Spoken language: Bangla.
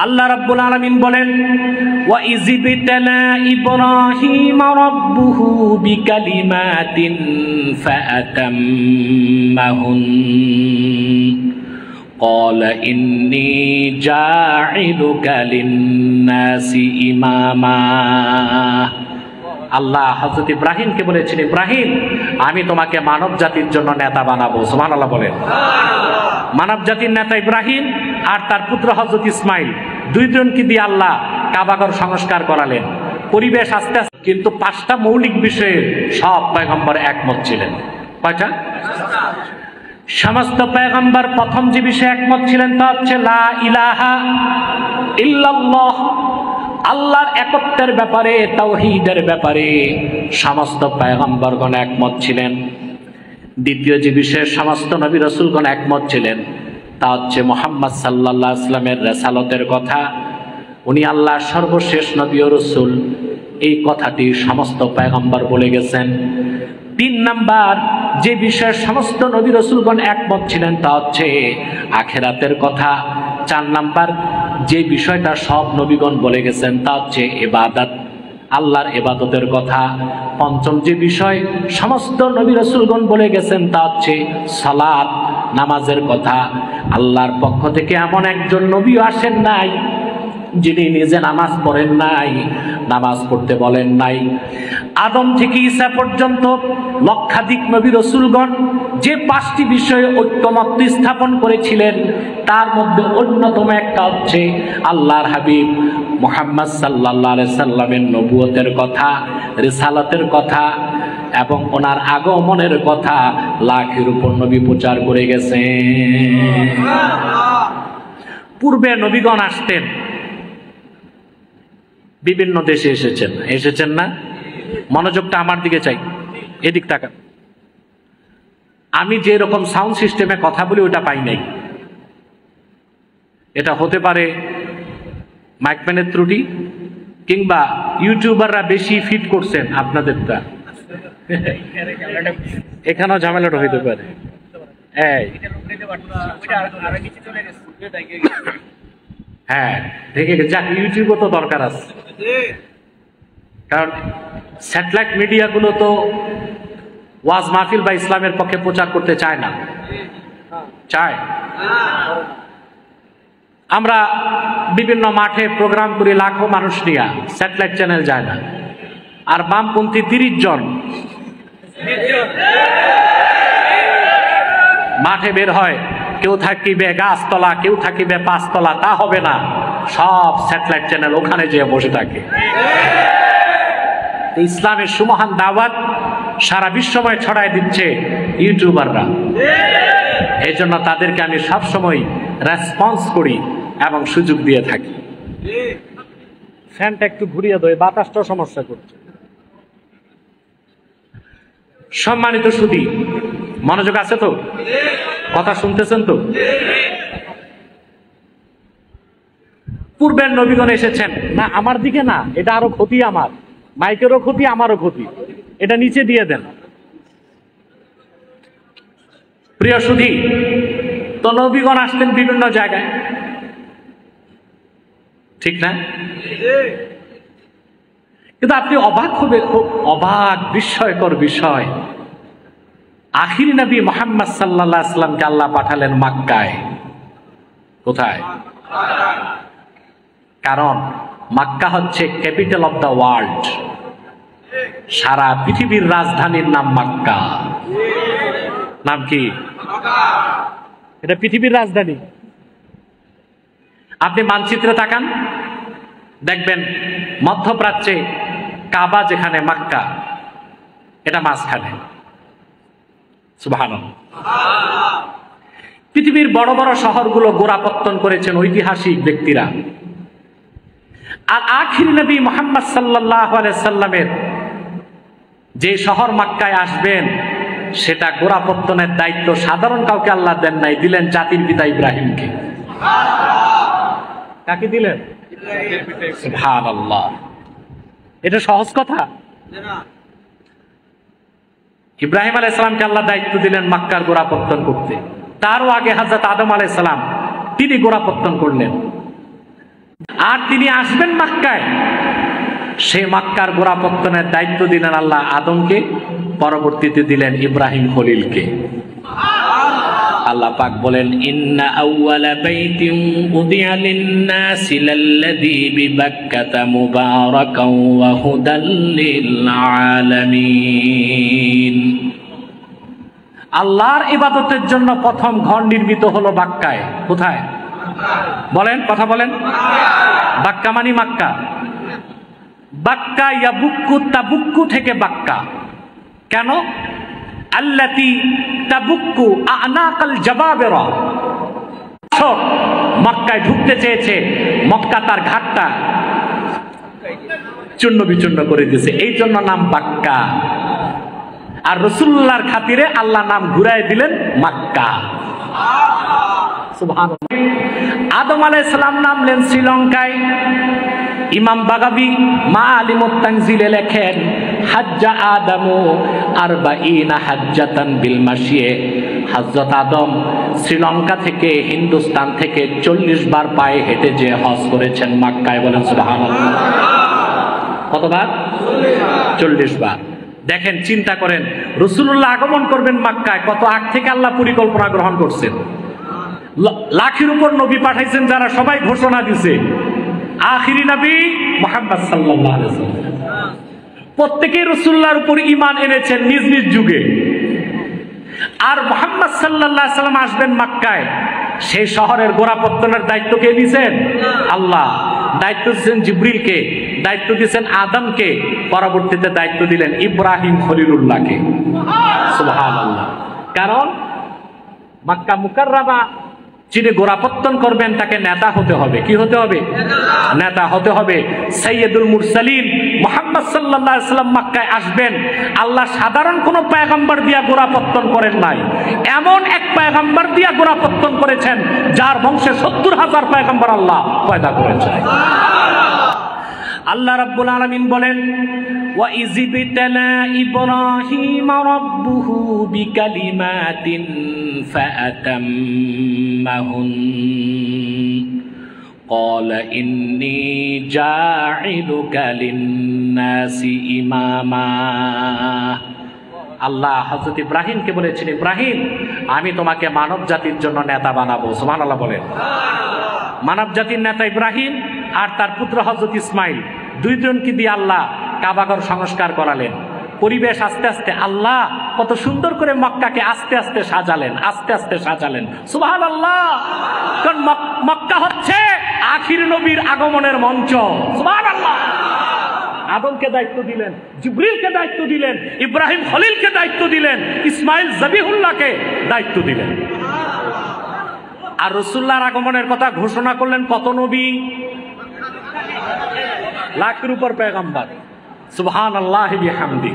আল্লাহ রাব্বুল আলামিন বলেন, ওয়া ইযিবতালা ইব্রাহিম রাব্বুহু বিকালিমাতিন ফাআতাম্মাহুন ক্বালা ইন্নী জাঈলুকা লিন-নাসি ইমামা। আল্লাহ হযরত ইব্রাহিমকে বলেছেন, ইব্রাহিম আমি তোমাকে মানব জাতির জন্য নেতা বানাবো। সুবহানাল্লাহ বলেন। মানব জাতির নেতা ইব্রাহিম আর তার পুত্র হযরত ইসমাইল, দুইজনকে দিয়ে আল্লাহ কাবাঘর সংস্কার করালেন। পরিবেশ আস্তে আস্তে, কিন্তু 5টা মৌলিক বিষয়ে সব পয়গম্বর একমত ছিলেন। কয়টা? সমস্ত পয়গম্বর প্রথম যে বিষয়ে একমত ছিলেন তা হচ্ছে লা ইলাহা ইল্লাল্লাহ, আল্লাহর একত্বের ব্যাপারে, তাওহীদের ব্যাপারে সমস্ত পয়গম্বরগণ একমত ছিলেন। দ্বিতীয় যে বিষয়ে সমস্ত নবী রাসূলগণ একমত ছিলেন তা হচ্ছে মুহাম্মদ সাল্লাল্লাহু আলাইহি ওয়াসাল্লামের রিসালাতের কথা। উনি আল্লাহর সর্বশেষ নবী ও রাসূল, এই কথাটি সমস্ত পয়গম্বর বলে গেছেন। 3 নাম্বার যে বিষয়ে সমস্ত নবী রাসূলগণ একমত ছিলেন তা হচ্ছে আখিরাতের কথা। 4 নাম্বার যে বিষয়টা সব নবীগণ বলে গেছেন তা হচ্ছে ইবাদত, আল্লাহর ইবাদতের কথা। 5ম যে বিষয় সমস্ত নবী রাসূলগণ বলে গেছেন তা হচ্ছে সালাত, নামাজের কথা। আল্লাহর পক্ষ থেকে এমন একজন নবীও আসেন নাই যিনি নিজে নামাজ পড়েন নাই, নামাজ পড়তে বলেন নাই। আদম থেকে ঈসা পর্যন্ত লক্ষাধিক নবী রাসূলগণ যে 5টি বিষয়ে ঐক্যমত্য স্থাপন করেছিলেন তার মধ্যে অন্যতম একটা হচ্ছে আল্লাহর হাবিব মুহাম্মদ সাল্লাল্লাহু আলাইহি সাল্লামের নবুয়তের কথা, রিসালাতের কথা এবং ওনার আগমনের কথা। লাখের উপর নবী প্রচার করে গেছেন। পূর্বে নবীগণ আসতেন, বিভিন্ন দেশে এসেছেন না? মনোযোগটা আমার দিকে চাই, এদিক তাকান। আমি যে রকম সাউন্ড সিস্টেমে কথা বলি ওটা পাই নাই। এটা হতে পারে মাইকম্যানের ত্রুটি, কিংবা ইউটিউবাররা বেশি ফিট করছেন আপনাদেরটা, এখানেও ঝামেলাটা হইতে পারে। হ্যাঁ দেখে যাক, ইউটিউবও তো দরকার আছে, কারণ স্যাটেলাইট মিডিয়াগুলো তো ওয়াজ মাহফিল বা ইসলামের পক্ষে প্রচার করতে চায় না। চায়? আমরা বিভিন্ন মাঠে প্রোগ্রাম করি, লাখো মানুষ নিয়ে, স্যাটেলাইট চ্যানেল যায় না। আর বামপন্থী 30 জন মাঠে বের হয়, কেউ থাকিবে গাছতলা, কেউ থাকিবে 5 তলা, তা হবে না। সব স্যাটেলাইট চ্যানেল ওখানে যেয়ে বসে থাকে। ইসলামের সুমহান দাওয়াত সারা বিশ্বময় ছড়ায় দিচ্ছে ইউটিউবাররা। এই জন্য তাদেরকে আমি সবসময় রেসপন্স করি এবং সুযোগ দিয়ে থাকি। ফ্যানটা একটু ঘুরিয়ে দেয়, বাতাসটাও সমস্যা করছে। সম্মানিত সুধী, মনোযোগ আছে তো? কথা শুনতেছেন তো? পূর্বের নবীগণ এসেছেন না, আমার দিকে না, এটা আরো ক্ষতি, আমার মাইকেরও ক্ষতি, আমারও ক্ষতি, এটা নিচে দিয়ে দেন। প্রিয় সুধী, তো নবীগণ আসতেন বিভিন্ন জায়গায়, ঠিক না? কিন্তু আপনি অবাক হবে, খুব অবাক বিস্ময়কর বিষয়, আখির নবী মুহাম্মদ সাল্লাল্লাহু আলাইহি ওয়াসাল্লামকে আল্লাহ পাঠালেন মক্কায়। কোথায়? কারণ মক্কা হচ্ছে ক্যাপিটাল অফ দ্য ওয়ার্ল্ড। সারা পৃথিবীর রাজধানীর নাম মক্কা। নাম কি? এটা পৃথিবীর রাজধানী। আপনি মানচিত্রে তাকান, দেখবেন মধ্যপ্রাচ্যে কাবা যেখানে, মক্কা এটা মাঝখানে। সুবহানাল্লাহ। পৃথিবীর বড় বড় শহরগুলো গোড়াপত্তন করেছেন ঐতিহাসিক ব্যক্তিরা। আর আখির নবী মুহাম্মদ সাল্লাল্লাহু আলাইহি সাল্লামের যে শহর মক্কায় আসবেন, সেটা গোড়াপত্তনের দায়িত্ব সাধারণ কাউকে আল্লাহ দেন নাই, দিলেন জাতির পিতা ইব্রাহিমকে। কাকে দিলেন? সুবহানাল্লাহ। এটা সহজ কথা? ইব্রাহিম আলাইহিস সালামকে আল্লাহ দায়িত্ব দিলেন মক্কার গোড়াপত্তন করতে। তারও আগে হযরত আদম আলাইহিস সালাম তিনি গোড়াপত্তন করলেন। আর তিনি আসবেন মক্কায়, সে মক্কার গোড়াপত্তনের দায়িত্ব দিলেন আল্লাহ আদমকে, পরবর্তীতে দিলেন ইব্রাহিম খলিলকে। আল্লাহ পাক বলেন, ইন্না আউওয়ালা বাইতিন উদিয়া লিন-নাসি লাল্লাযী বিবাক্কাতা মুবারাকান ওয়া হুদাল লিল আলামিন। আল্লাহর ইবাদতের জন্য প্রথম ঘর নির্মিত হলো বাক্কায়। কোথায় বলেন, কথা বলেন। বাক্কা মানে মক্কা। বাক্কা ইয়াবুক্কু, তাবুক্কু থেকে বাক্কা। কেন? আল্লাতী তাবুক্কু আনাকাল জাবাবেরা। মক্কায় ঢুকতে চেয়েছে, মক্কা তার ঘাটটা চূর্ণ বিচূর্ণ করে দিয়েছে, এই জন্য নাম বাক্কা। আর রাসূলুল্লাহর খাতিরে আল্লাহ নাম ঘুরায় দিলেন মক্কা। সুবহানাল্লাহ। আদম আলাইহিস সালাম নামলেন শ্রীলঙ্কায়। ইমাম বাগাবী মাআলিমুত তানজিলে লেখেন, হাজ্জা আদামু আরবাঈনা হাজ্জাতান বিল মাশিয়ে। হযরত আদম শ্রীলঙ্কা থেকে, হিন্দুস্তান থেকে 40 বার পায়ে হেঁটে যে হজ করেছেন মক্কায়। বলেন সুবহানাল্লাহ। কতবার? 40 বার। দেখেন, চিন্তা করেন, রাসূলুল্লাহ আগমন করবেন মক্কায়, কত আগ থেকে আল্লাহ পরিকল্পনা গ্রহণ করছেন। লাখের উপর নবী পাঠাইছেন, যারা সবাই ঘোষণা দিছে আখিরি নবী মুহাম্মদ সাল্লাল্লাহু আলাইহি ওয়াসাল্লাম। প্রত্যেকেই রাসূলুল্লাহর উপর ঈমান এনেছেন নিজ নিজ যুগে। আর মুহাম্মদ সাল্লাল্লাহু আলাইহি ওয়াসাল্লাম আসবেন মক্কায়, সেই শহরের গোড়াপত্তনের দায়িত্ব কে দিয়েছেন? আল্লাহ। দায়িত্ব দিয়েছেন জিবরিলকে, দায়িত্ব দিয়েছেন আদমকে, পরবর্তীতে দায়িত্ব দিলেন ইব্রাহিম খলিলুল্লাহকে। সুবহানাল্লাহ। কারণ মক্কা মুকাররমা যিনি গোড়াপত্তন করবেন তাকে নেতা হতে হবে। কি হতে হবে? নেতা হতে হবে। সাইয়্যিদুল মুরসালিন মুহাম্মদ সাল্লাল্লাহু আলাইহি ওয়াসাল্লাম মক্কায় আসবেন। আল্লাহ সাধারণ কোন পয়গম্বর দিয়া গোড়াপত্তন করেন নাই, এমন এক পয়গম্বর দিয়া গোড়াপত্তন করেছেন যার বংশে 70,000 পয়গম্বর আল্লাহ পয়দা করেছেন। আল্লাহ রাব্বুল আলামিন বলেন, ওয়া ইযিবতালা ইব্রাহিম রাব্বুহু বিকালিমাতিন ফাআতাম্মাহুন ক্বালা ইন্নী জাঈলুকা লিন-নাসি ইমামা। আল্লাহ হযরত ইব্রাহিমকে বলেছেন, ইব্রাহিম, আমি তোমাকে মানব জাতির জন্য নেতা বানাবো। সুবহানাল্লাহ বলেন। মানব জাতির নেতা ইব্রাহিম আর তার পুত্র হযরত ইসমাইল, দুইজনকে দিয়ে আল্লাহ কাবাঘর সংস্কার করালেন। পরিবেশ আস্তে আস্তে আল্লাহ কত সুন্দর করে মক্কাকে আস্তে আস্তে সাজালেন, আস্তে আস্তে সাজালেন। সুবহানাল্লাহ। কারণ মক্কা হচ্ছে আখির নবীর আগমনের মঞ্চ। সুবহানাল্লাহ। আদমকে দায়িত্ব দিলেন, জিবরিলকে দায়িত্ব দিলেন, ইব্রাহিম খলিলকে দায়িত্ব দিলেন, ইসমাইল জবিহুল্লাহকে দায়িত্ব দিলেন। আর রাসূলুল্লাহর আগমনের কথা ঘোষণা করলেন কত নবী? লাখের উপর পয়গম্বর। সুবহানাল্লাহি বিহামদি।